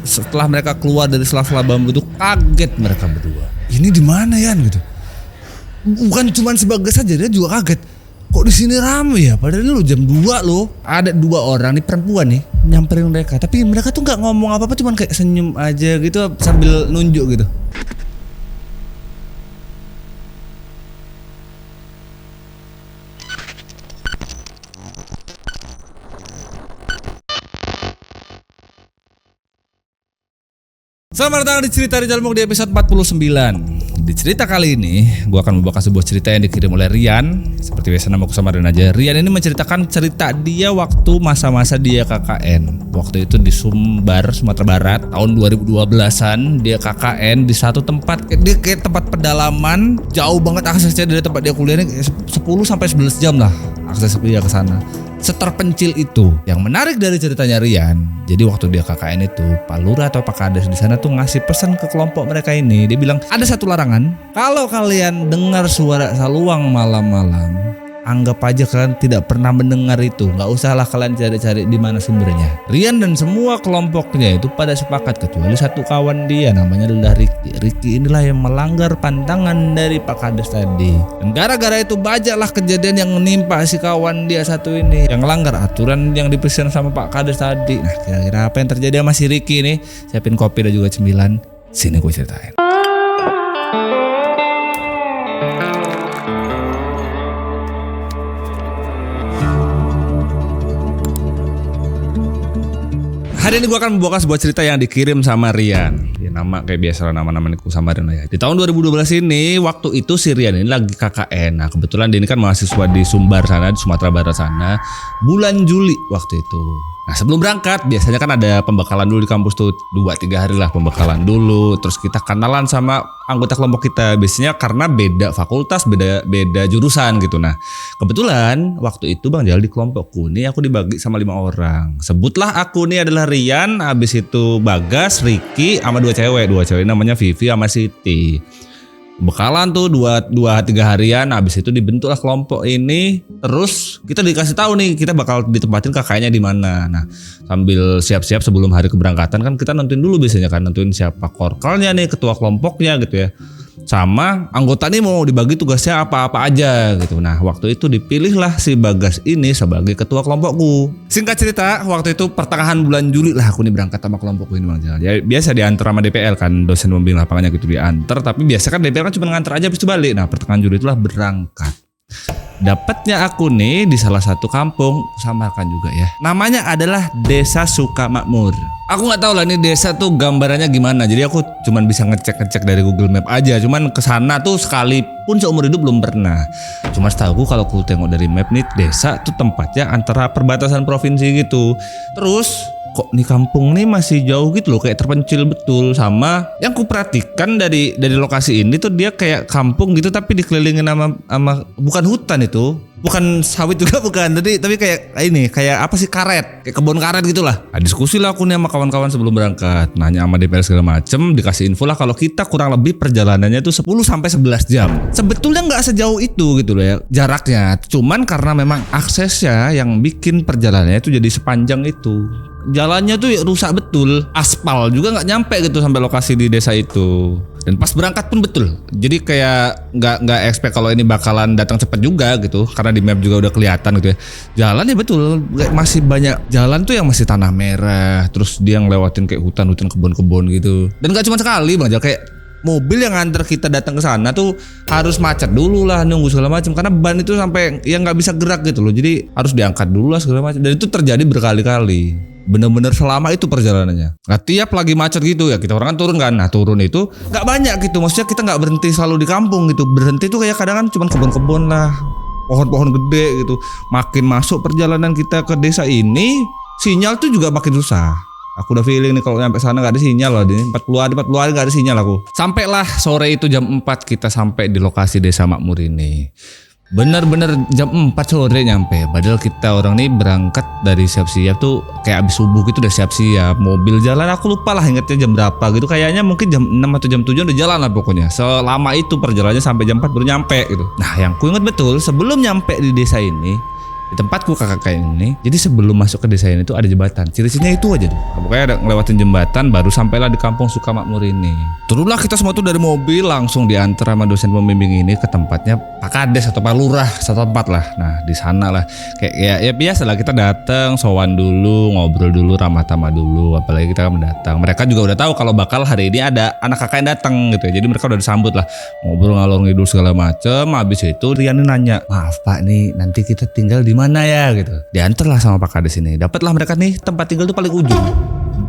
setelah mereka keluar dari sela-sela bambu itu kaget mereka berdua. Ini di mana ya gitu? Bukan cuma sebagai saja, dia juga kaget. Kok di sini rame ya? Padahal ini jam 2 loh. Ada 2 orang nih perempuan nih nyamperin mereka, tapi mereka tuh nggak ngomong apa-apa, cuman kayak senyum aja gitu sambil nunjuk gitu. Selamat datang di Cerita Rijal Muk di episode 49. Di cerita kali ini, gue akan membawa sebuah cerita yang dikirim oleh Rian. Seperti biasa nama aku samarin aja. Rian ini menceritakan cerita dia waktu masa-masa dia KKN. Waktu itu di Sumbar, Sumatera Barat, tahun 2012-an. Dia KKN di satu tempat, dia kayak tempat pedalaman, jauh banget aksesnya dari tempat dia kuliah ini 10-11 jam lah akses dia ke sana. Seterpencil itu. Yang menarik dari ceritanya Rian, jadi waktu dia KKN itu, Pak Lurah atau Pak Kades di sana tuh ngasih pesan ke kelompok mereka ini. Dia bilang ada satu larangan, kalau kalian dengar suara saluang malam-malam, anggap aja kalian tidak pernah mendengar itu. Gak usahlah kalian cari-cari di mana sumbernya. Rian dan semua kelompoknya itu pada sepakat kecuali satu kawan dia namanya adalah Ricky. Ricky inilah yang melanggar pantangan dari Pak Kades tadi. Dan gara-gara itu bajaklah kejadian yang menimpa si kawan dia satu ini yang melanggar aturan yang dipesan sama Pak Kades tadi. Nah, kira-kira apa yang terjadi sama si Ricky nih? Siapin kopi dan juga cemilan. Sini gue ceritain. Hari ini gue akan membawakan sebuah cerita yang dikirim sama Rian. Ya, nama kayak biasa lah, nama-nama aku samarin lah ya. Di tahun 2012 ini, waktu itu si Rian ini lagi KKN. Nah kebetulan dia ini kan mahasiswa di Sumbar sana, di Sumatera Barat sana. Bulan Juli waktu itu. Nah sebelum berangkat biasanya kan ada pembekalan dulu di kampus tuh 2-3 hari lah pembekalan dulu. Terus kita kenalan sama anggota kelompok kita. Biasanya karena beda fakultas, beda jurusan gitu. Nah kebetulan waktu itu Bang Jal di kelompokku ini aku dibagi sama 5 orang. Sebutlah aku nih adalah Rian, habis itu Bagas, Ricky, sama 2 cewek. 2 cewek namanya Vivi sama Siti. Bekalan tuh 2-3 harian, habis itu dibentuklah kelompok ini. Terus kita dikasih tahu nih kita bakal ditempatin kakaknya di mana. Nah sambil siap-siap sebelum hari keberangkatan kan kita nentuin dulu biasanya kan, nentuin siapa korkalnya nih, ketua kelompoknya gitu ya, sama anggota nih mau dibagi tugasnya apa-apa aja gitu. Nah waktu itu dipilihlah si Bagas ini sebagai ketua kelompokku. Singkat cerita waktu itu pertengahan bulan Juli lah aku nih berangkat sama kelompokku ini Bang Jal. Ya biasa diantar sama DPL kan, dosen pembimbing lapangannya gitu diantar. Tapi biasa kan DPL kan cuma ngantar aja habis itu balik. Nah pertengahan Juli itulah berangkat. Dapatnya aku nih di salah satu kampung, samarkan juga ya. Namanya adalah Desa Sukamakmur. Aku nggak tahu lah ini desa tuh gambarannya gimana. Jadi aku cuman bisa ngecek dari Google Map aja. Cuman kesana tuh sekalipun seumur hidup belum pernah. Cuma setahu kalau aku tengok dari map nih, desa tuh tempatnya antara perbatasan provinsi gitu. Terus kok nih kampung nih masih jauh gitu loh, kayak terpencil betul. Sama yang ku perhatikan dari lokasi ini tuh dia kayak kampung gitu tapi dikelilingin sama bukan hutan itu, bukan sawit juga bukan, tapi kayak apa sih, karet, kayak kebun karet gitulah. Nah, diskusi lah aku nih sama kawan-kawan sebelum berangkat, nanya sama DPR segala macem, dikasih info lah kalau kita kurang lebih perjalanannya tuh 10-11 jam. Sebetulnya nggak sejauh itu gitu loh ya jaraknya, cuman karena memang aksesnya yang bikin perjalanannya itu jadi sepanjang itu. Jalannya tuh rusak betul, aspal juga nggak nyampe gitu sampai lokasi di desa itu. Dan pas berangkat pun betul, jadi kayak nggak expect kalau ini bakalan datang cepat juga gitu, karena di map juga udah kelihatan gitu ya. Jalannya betul, masih banyak jalan tuh yang masih tanah merah, terus dia ngelewatin kayak hutan-hutan, kebun-kebun gitu. Dan nggak cuma sekali Bang Jal, kayak mobil yang nganter kita datang ke sana tuh harus macet dulu lah, nunggu segala macam karena ban itu sampai yang nggak bisa gerak gitu loh. Jadi harus diangkat dulu lah segala macam. Dan itu terjadi berkali-kali. Bener-bener selama itu perjalanannya. Nah tiap lagi macet gitu ya kita orang kan turun kan. Nah turun itu nggak banyak gitu. Maksudnya kita nggak berhenti selalu di kampung gitu. Berhenti tuh kayak kadang kan cuma kebun-kebun lah, pohon-pohon gede gitu. Makin masuk perjalanan kita ke desa ini, sinyal tuh juga makin susah. Aku udah feeling nih kalau nyampe sana gak ada sinyal loh, 40 hari gak ada sinyal aku. Sampailah sore itu jam 4 kita sampai di lokasi Desa Makmur ini. Bener-bener jam 4 sore nyampe. Padahal kita orang nih berangkat dari siap-siap tuh kayak abis subuh gitu udah siap-siap. Mobil jalan aku lupa lah ingetnya jam berapa gitu. Kayaknya mungkin jam 6 atau jam 7 udah jalan lah pokoknya. Selama itu perjalanannya sampai jam 4 baru nyampe gitu. Nah yang ku inget betul sebelum nyampe di desa ini, Di tempatku kakak ini, jadi sebelum masuk ke desa ini tuh ada jembatan. Ciri-cirinya itu aja tuh. Pokoknya ada ngelewatin jembatan baru sampailah di kampung Sukamakmur ini. Turunlah kita semua tuh dari mobil langsung diantar sama dosen pembimbing ini ke tempatnya Pak Kades atau Pak Lurah, satu tempat lah. Nah di sana lah kayak ya biasa lah kita datang, sowan dulu, ngobrol dulu, ramah tamah dulu. Apalagi kita kan mendatang. Mereka juga udah tahu kalau bakal hari ini ada anak kakak yang datang gitu ya. Jadi mereka udah disambut lah, ngobrol ngalor ngidul segala macem. Habis itu Rian nanya, maaf Pak nih nanti kita tinggal di mana ya gitu. Diantarlah sama Pak Kades ini. Dapatlah mereka nih tempat tinggal tuh paling ujung.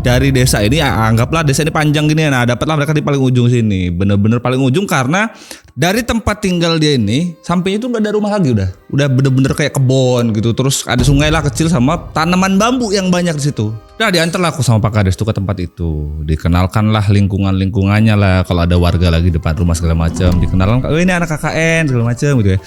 Dari desa ini anggaplah desa ini panjang gini ya. Nah dapatlah mereka di paling ujung sini. Bener-bener paling ujung karena dari tempat tinggal dia ini sampingnya itu nggak ada rumah lagi udah bener-bener kayak kebon gitu. Terus ada sungai lah kecil sama tanaman bambu yang banyak di situ. Nah diantarlah aku sama Pak Kades tuh ke tempat itu. Dikenalkanlah lingkungannya lah. Kalau ada warga lagi depan rumah segala macam, dikenalkan, oh ini anak KKN segala macam gitu ya.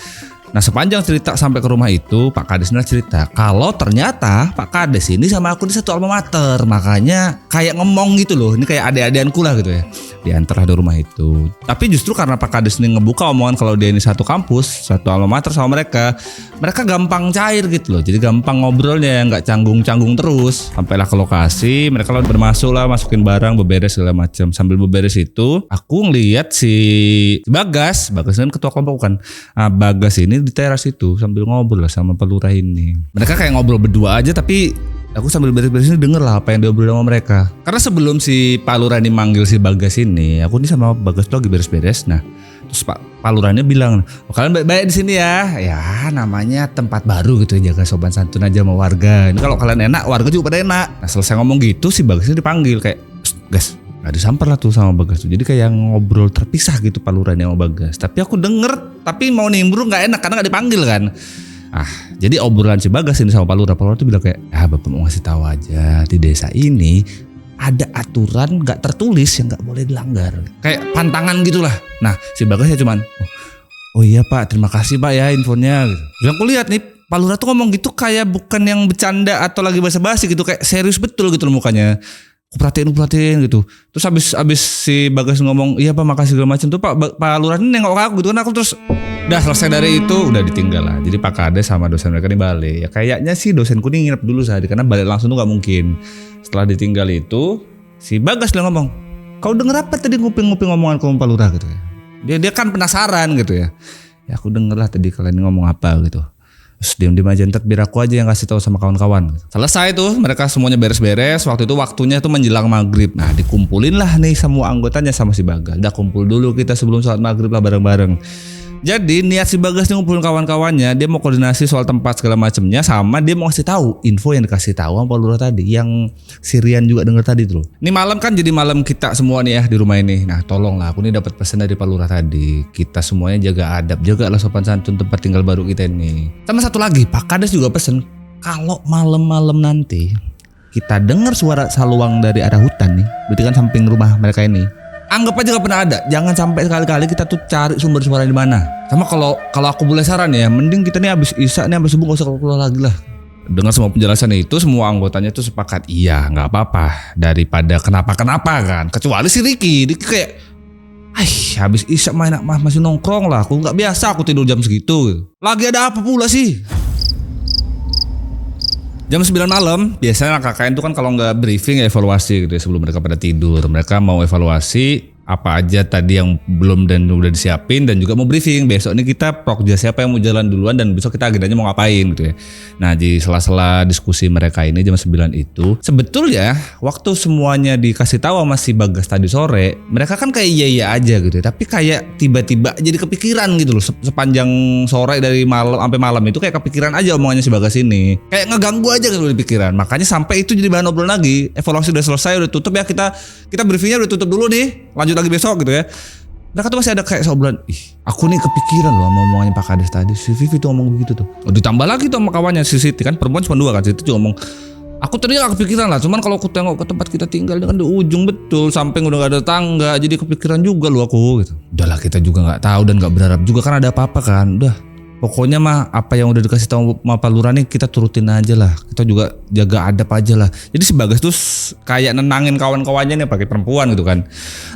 Nah sepanjang cerita sampai ke rumah itu Pak Kades ini cerita kalau ternyata Pak Kades ini sama aku di satu alma mater, makanya kayak ngomong gitu loh, ini kayak adik-adianku lah gitu ya. Diantar di rumah itu. Tapi justru karena Pak Kades ini ngebuka omongan kalau dia ini satu kampus, satu alma mater sama mereka gampang cair gitu loh. Jadi gampang ngobrolnya, nggak canggung-canggung terus. Sampailah ke lokasi, mereka lalu bermasuk lah, masukin barang, beberes segala macam. Sambil beberes itu, aku ngelihat si Bagas kan ketua kelompok kan. Nah, Bagas ini di teras itu sambil ngobrol lah sama Pak Lurah ini. Mereka kayak ngobrol berdua aja tapi aku sambil beres-beres ini denger lah apa yang diobrol sama mereka. Karena sebelum si Pak Lurah ini manggil si Bagas ini, aku nih sama Bagas tuh lagi beres-beres. Nah, terus Pak Lurah ini bilang, oh, kalian baik-baik di sini ya. Ya, namanya tempat baru gitu, jaga sopan santun aja sama warga. Ini kalau kalian enak, warga juga pada enak. Nah, selesai ngomong gitu si Bagas ini dipanggil kayak, "Gas." Nah, disamper lah tuh sama Bagas tuh. Jadi kayak ngobrol terpisah gitu Pak Lurah sama Bagas. Tapi aku denger, tapi mau nimbrung gak enak karena gak dipanggil kan. Jadi obrolan si Bagas ini sama Pak Lurah tuh bilang kayak, Bapak mau ngasih tahu aja di desa ini ada aturan gak tertulis yang gak boleh dilanggar. Kayak pantangan gitulah. Nah si Bagasnya cuman, oh iya Pak, terima kasih Pak ya infonya gitu. Terus aku lihat nih Pak Lurah tuh ngomong gitu kayak bukan yang bercanda atau lagi basa-basi gitu, kayak serius betul gitu loh mukanya. Aku perhatiin gitu. Terus abis si Bagas ngomong, iya Pak makasih segala macam tuh Pak Lurah ini nengok aku gitu kan. Aku terus udah selesai dari itu udah ditinggal lah. Jadi Pak Kades sama dosen mereka ini balik. Ya kayaknya sih dosenku ini nginep dulu sehari karena balik langsung tuh gak mungkin. Setelah ditinggal itu si Bagas dia ngomong, kau denger apa tadi nguping-nguping omongan kamu Pak Lurah gitu ya. Dia kan penasaran gitu ya. Ya aku denger lah tadi kalian ngomong apa gitu. Terus diam-diam aja, ntar biar aku aja yang kasih tahu sama kawan-kawan. Selesai tuh mereka semuanya beres-beres. Waktu itu waktunya tuh menjelang maghrib. Nah dikumpulin lah nih semua anggotanya sama si Bagas. Udah kumpul dulu kita sebelum sholat maghrib lah bareng-bareng. Jadi niat si Bagas nih ngumpulin kawan-kawannya, dia mau koordinasi soal tempat segala macamnya, sama dia mau kasih tahu info yang dikasih tahu sama Pak Lurah tadi, yang si Rian juga denger tadi tuh. Ini malam kan jadi malam kita semua nih ya di rumah ini. Nah tolonglah, aku nih dapat pesan dari Pak Lurah tadi, kita semuanya jaga adab, jagalah sopan santun tempat tinggal baru kita ini. Sama satu lagi, Pak Kades juga pesen kalau malam-malam nanti kita dengar suara saluang dari arah hutan nih, berarti kan samping rumah mereka ini. Anggap aja gak pernah ada. Jangan sampai sekali-kali kita tuh cari sumber suara di mana. Sama kalau aku boleh saran ya, mending kita nih habis isya nih habis subuh gak usah keluar lagi lah. Dengan semua penjelasan itu, semua anggotanya tuh sepakat, iya nggak apa-apa daripada kenapa-kenapa kan. Kecuali si Ricky kayak, habis isya main masih nongkrong lah. Aku nggak biasa aku tidur jam segitu. Lagi ada apa pula sih? Jam 9 malam, biasanya KKN itu kan kalau nggak briefing ya evaluasi gitu ya sebelum mereka pada tidur. Mereka mau evaluasi apa aja tadi yang belum dan udah disiapin dan juga mau briefing. Besok ini kita prokja siapa yang mau jalan duluan dan besok kita agendanya mau ngapain gitu ya. Nah di sela-sela diskusi mereka ini jam 9 itu sebetulnya waktu semuanya dikasih tahu sama si Bagas tadi sore, mereka kan kayak iya aja gitu ya. Tapi kayak tiba-tiba jadi kepikiran gitu loh sepanjang sore dari malam sampai malam itu kayak kepikiran aja omongannya si Bagas ini. Kayak ngeganggu aja gitu di pikiran. Makanya sampai itu jadi bahan obrolan lagi. Evaluasi udah selesai, udah tutup ya, kita briefingnya udah tutup dulu nih. Lanjut lagi besok gitu ya. Mereka tuh masih ada kayak seobrolan, aku nih kepikiran loh sama omongannya Pak Kades tadi. Si Vivi tuh ngomong begitu tuh. Ditambah lagi tuh sama kawannya si Siti kan, perempuan cuma 2 kan. Siti tuh ngomong, aku tadi gak kepikiran lah, cuman kalau aku tengok ke tempat kita tinggal kan di ujung betul, samping udah gak ada tangga, jadi kepikiran juga loh aku gitu. Udahlah kita juga gak tahu dan gak berharap juga kan ada apa-apa kan. Udah Pokoknya mah apa yang udah dikasih tahu sama Pak Lurah nih kita turutin aja lah. Kita juga jaga adab aja lah. Jadi si Bagas tuh kayak nenangin kawan-kawannya nih pakai perempuan gitu kan.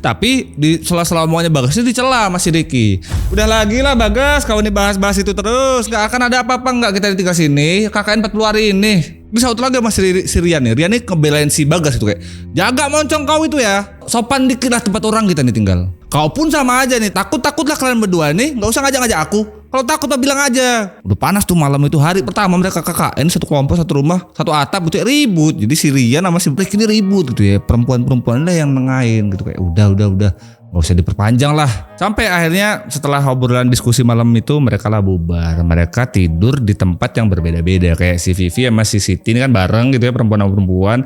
Tapi di sela-sela omongannya Bagas itu dicela sama si Ricky. Udah lagi lah Bagas, kau nih bahas-bahas itu terus. Gak akan ada apa-apa nggak kita ditinggal sini. KKN 40 hari ini. Bisa satu lagi sama si Rian nih. Rian nih ngebelain si Bagas itu kayak, jaga moncong kau itu ya. Sopan dikit lah tempat orang kita nih tinggal. Kau pun sama aja nih. Takut-takutlah kalian berdua nih. Gak usah ngajak-ngajak aku. Kalau takut mah bilang aja. Udah panas tuh malam itu, hari pertama mereka KKN satu kelompok, satu rumah, satu atap gitu ya, ribut. Jadi si Rian sama si Rick ini ribut gitu ya. Perempuan-perempuan lah yang nengahin gitu kayak udah. Gak usah diperpanjang lah. Sampai akhirnya setelah obrolan diskusi malam itu mereka lah bubar. Mereka tidur di tempat yang berbeda-beda. Kayak si Vivi sama si Siti ini kan bareng gitu ya, perempuan sama perempuan.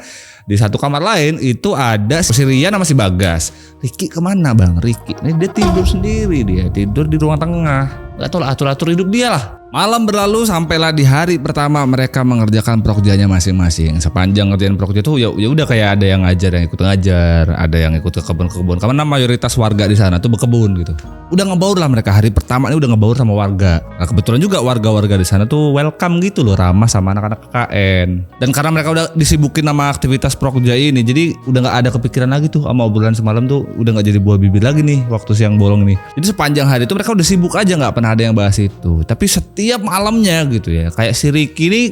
Di satu kamar lain itu ada si Rian sama si Bagas. Ricky kemana bang? Ricky ini dia tidur sendiri, dia tidur di ruang tengah. Gak tau lah, atur-atur hidup dia lah. Malam berlalu sampailah di hari pertama mereka mengerjakan prokjanya masing-masing. Sepanjang ngerjain prokja tuh ya udah kayak ada yang ngajar, yang ikut ngajar, ada yang ikut ke kebun-kebun. Karena mayoritas warga di sana tuh berkebun gitu. Udah ngebaur lah mereka, hari pertama ini udah ngebaur sama warga. Nah, kebetulan juga warga-warga di sana tuh welcome gitu loh, ramah sama anak-anak KKN. Dan karena mereka udah disibukin sama aktivitas prokja ini, jadi udah nggak ada kepikiran lagi tuh sama obrolan semalam tuh, udah nggak jadi buah bibir lagi nih waktu siang bolong nih. Jadi sepanjang hari itu mereka udah sibuk aja, nggak pernah ada yang bahas itu. Tapi setiap malamnya gitu ya, kayak si Ricky ini,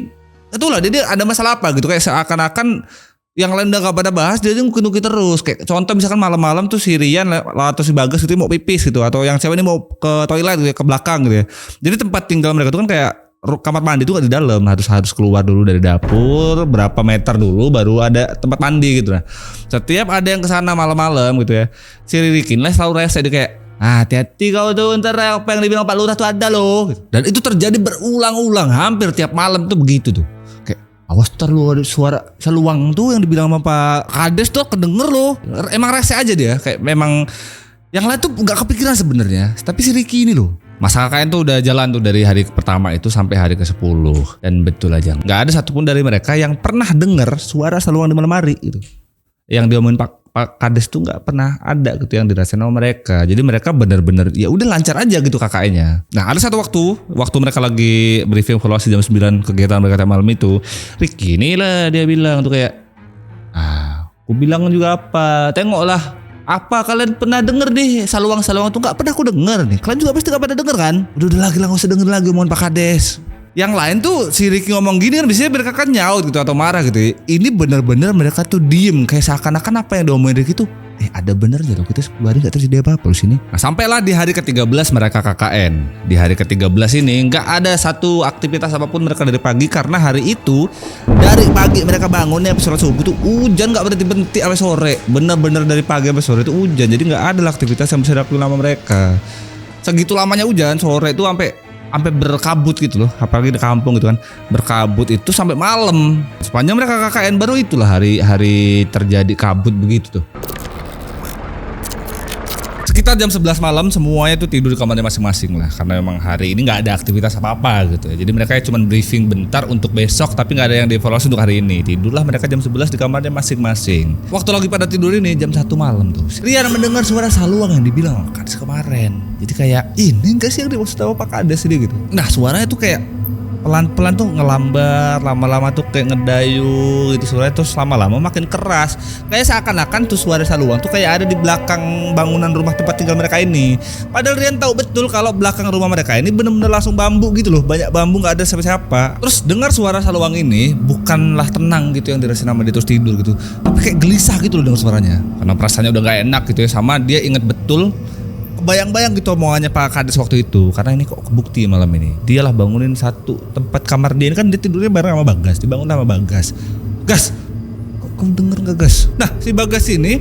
itulah dia ada masalah apa gitu, kayak seakan-akan yang lain udah gak pada bahas, dia ngukir-ngukir terus. Kayak contoh misalkan malam-malam tuh si Rian atau si Bagas gitu mau pipis gitu, atau yang cewek ini mau ke toilet gitu ya, ke belakang gitu ya. Jadi tempat tinggal mereka tuh kan kayak kamar mandi tuh gak di dalam, harus keluar dulu dari dapur berapa meter dulu baru ada tempat mandi gitu. Nah, setiap ada yang kesana malam-malam gitu ya, si Ricky lah selalu rese dia kayak, hati-hati kau tuh, ntar apa yang dibilang Pak Lurah tuh ada loh. Dan itu terjadi berulang-ulang, hampir tiap malam tuh begitu tuh. Awas ntar lu ada suara seluang tuh yang dibilang sama Pak Kades tuh kedenger loh. Emang rese aja dia, kayak memang yang lain tuh gak kepikiran sebenarnya. Tapi si Ricky ini loh, masa KKN tuh udah jalan tuh dari hari pertama itu sampai hari ke-10. Dan betul aja, gak ada satupun dari mereka yang pernah denger suara seluang di malam hari gitu. Yang diomongin Pak Kades tuh nggak pernah ada gitu yang dirasain sama mereka. Jadi mereka benar-benar ya udah lancar aja gitu KKN-nya. Nah, ada satu waktu mereka lagi briefing evaluasi jam 9 kegiatan mereka malam itu, Ricky inilah dia bilang tuh kayak, aku bilang juga apa, tengoklah, apa kalian pernah denger nih saluang-saluang tuh? Nggak pernah aku denger nih. Kalian juga pasti nggak pernah denger kan? Udah lagi lah, nggak usah denger lagi omongan Pak Kades. Yang lain tuh si Ricky ngomong gini kan biasanya mereka kan nyaut gitu atau marah gitu. Ini bener-bener mereka tuh diem, kayak seakan-akan apa yang diomongin Ricky tuh ada benernya loh, kita 10 hari gak terjadi apa-apa di sini. Nah, sampailah di hari ke-13 mereka KKN. Di hari ke-13 ini gak ada satu aktivitas apapun mereka dari pagi, karena hari itu dari pagi mereka bangunnya sholat subuh tuh hujan gak berhenti-berhenti sampai sore. Bener-bener dari pagi sampai sore itu hujan. Jadi gak ada aktivitas yang bisa dilakukan sama mereka. Segitu lamanya hujan, sore itu sampai berkabut gitu loh, apalagi di kampung gitu kan, berkabut itu sampai malam. Sepanjang mereka KKN baru itulah hari terjadi kabut begitu tuh. Sekitar jam 11 malam semuanya tuh tidur di kamarnya masing-masing lah, karena memang hari ini nggak ada aktivitas apa-apa gitu ya. Jadi mereka cuma briefing bentar untuk besok, tapi nggak ada yang dievaluasi untuk hari ini. Tidurlah mereka jam 11 di kamarnya masing-masing. Waktu lagi pada tidur ini jam 1 malam tuh, Rian mendengar suara saluang yang dibilang Kades kemarin. Jadi kayak ini enggak sih yang dimaksud sama Pak Kades ini gitu. Nah, suaranya tuh kayak pelan-pelan tuh ngelambar, lama-lama tuh kayak ngedayu gitu, suaranya tuh lama-lama makin keras. Kayak seakan-akan tuh suara saluang tuh kayak ada di belakang bangunan rumah tempat tinggal mereka ini. Padahal Rian tahu betul kalau belakang rumah mereka ini bener-bener langsung bambu gitu loh, banyak bambu, nggak ada siapa-siapa. Terus dengar suara saluang ini bukanlah tenang gitu yang dirasain sama dia terus tidur gitu, tapi kayak gelisah gitu loh dengar suaranya, karena perasaannya udah nggak enak gitu ya. Sama dia inget betul, bayang-bayang gitu omongannya Pak Kades waktu itu, karena ini kok kebukti malam ini. Dialah bangunin satu tempat kamar dia ini kan, dia tidurnya bareng sama Bagas, dibangun sama Bagas. Gas, kok kamu denger gak Gas? Nah, si Bagas ini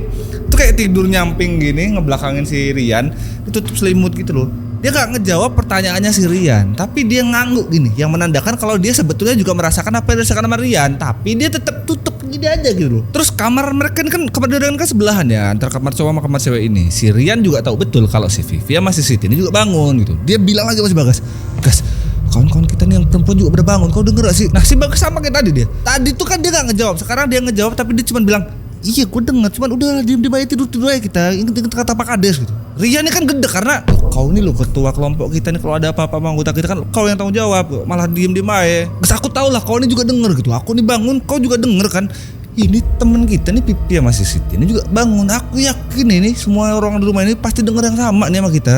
tuh kayak tidur nyamping gini, ngebelakangin si Rian, ditutup selimut gitu loh. Dia gak ngejawab pertanyaannya si Rian, tapi dia ngangguk gini, yang menandakan kalau dia sebetulnya juga merasakan apa yang dirasakan sama Rian, tapi dia tetap tutup gini aja gitu loh. Terus kamar mereka kan kamar dengan kan sebelahan ya, antara kamar cowok sama kamar cewek ini. Si Rian juga tahu betul kalau si Vivi sama si Siti ini juga bangun gitu. Dia bilang lagi sama si Bagas, Gas, kawan-kawan kita nih yang perempuan juga pada bangun, kau denger gak sih? Nah, si Bagas sama kayak tadi dia. Tadi tuh kan dia gak ngejawab, sekarang dia ngejawab tapi dia cuma bilang, Iya gue denger, cuman udahlah diem aja, tidur aja kita. Ingat kata Pak Kades gitu. Rian ini kan gede karena kau ini loh ketua kelompok kita nih, kalau ada apa-apa sama anggota kita kan kau yang tanggung jawab, malah diem aja. Terus aku tahu lah kau ini juga denger gitu. Aku nih bangun, kau juga denger kan. Ini temen kita nih Pipi sama Siti ini juga bangun. Aku yakin ini semua orang di rumah ini pasti denger yang sama nih sama kita.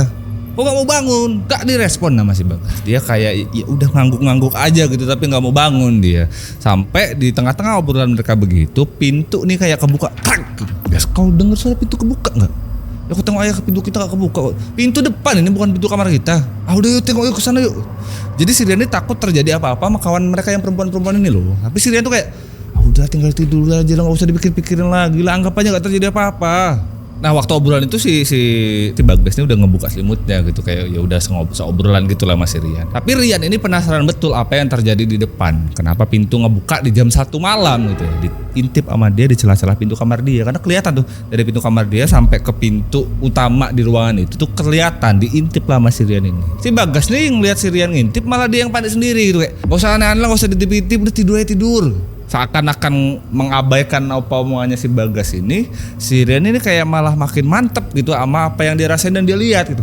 Kok gak mau bangun? Gak direspon sama si Bagas. Dia kayak ya udah ngangguk-ngangguk aja gitu, tapi gak mau bangun dia. Sampai di tengah-tengah obrolan mereka begitu, pintu nih kayak kebuka. Krak gitu. Bias kau denger suara pintu kebuka gak? Ya aku tengok aja pintu kita gak kebuka. Pintu depan ini bukan pintu kamar kita. Udah yuk tengok yuk kesana yuk. Jadi si Rian ini takut terjadi apa-apa sama kawan mereka yang perempuan-perempuan ini loh. Tapi si Rian tuh kayak udah tinggal tidur aja lah, gak usah dipikir-pikirin lagi lah, anggap aja gak terjadi apa-apa. Nah waktu obrolan itu si Bagas ini udah ngebuka selimutnya gitu, kayak ya udah seobrolan gitu lah Mas Rian. Tapi Rian ini penasaran betul apa yang terjadi di depan. Kenapa pintu ngebuka di jam 1 malam gitu ya. Diintip sama dia di celah-celah pintu kamar dia. Karena kelihatan tuh dari pintu kamar dia sampai ke pintu utama di ruangan itu tuh kelihatan diintip lah Mas Rian ini. Si Bagas nih ngeliat si Rian ngintip malah dia yang panik sendiri gitu kayak gak usah aneh-aneh lah, gak usah ditip-tip, udah tidur aja tidur. Seakan-akan mengabaikan apa omongannya si Bagas ini, si Rian ini kayak malah makin mantep gitu sama apa yang dia rasain dan dia lihat gitu.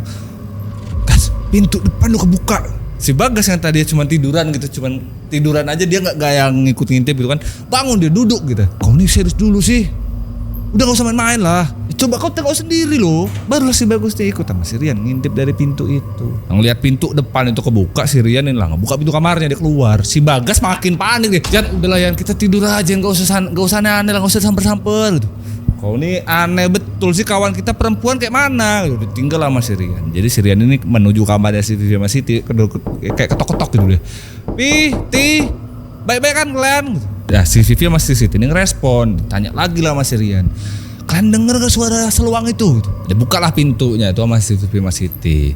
Gas, pintu depan udah kebuka. Si Bagas yang tadi cuma tiduran gitu, cuman tiduran aja dia nggak yang ngikut ngintip gitu kan, bangun dia duduk gitu. Kau nih serius dulu sih, udah gak usah main-main lah. Coba kau tengok sendiri loh. Barulah si Bagus dia ikut sama si Rian ngintip dari pintu itu. Ngeliat pintu depan itu kebuka, si Rian ini lah ngebuka pintu kamarnya, dia keluar. Si Bagas makin panik deh. Jangan udahlah Yan, kita tidur aja, gak usah aneh-aneh lah, gak usah samper-samper gitu. Kau ini aneh betul sih, kawan kita perempuan kayak mana gitu. Tinggal sama si Rian. Jadi si Rian ini menuju kamarnya si Vivi sama Siti, kayak ketok-ketok gitu dia. Ti, baik-baik kan kalian? Ya si Vivi sama si Siti ini ngerespon, tanya lagi lah sama si Rian. Kalian denger gak suara seluang itu? Dia bukalah pintunya itu sama si Vivi sama Siti.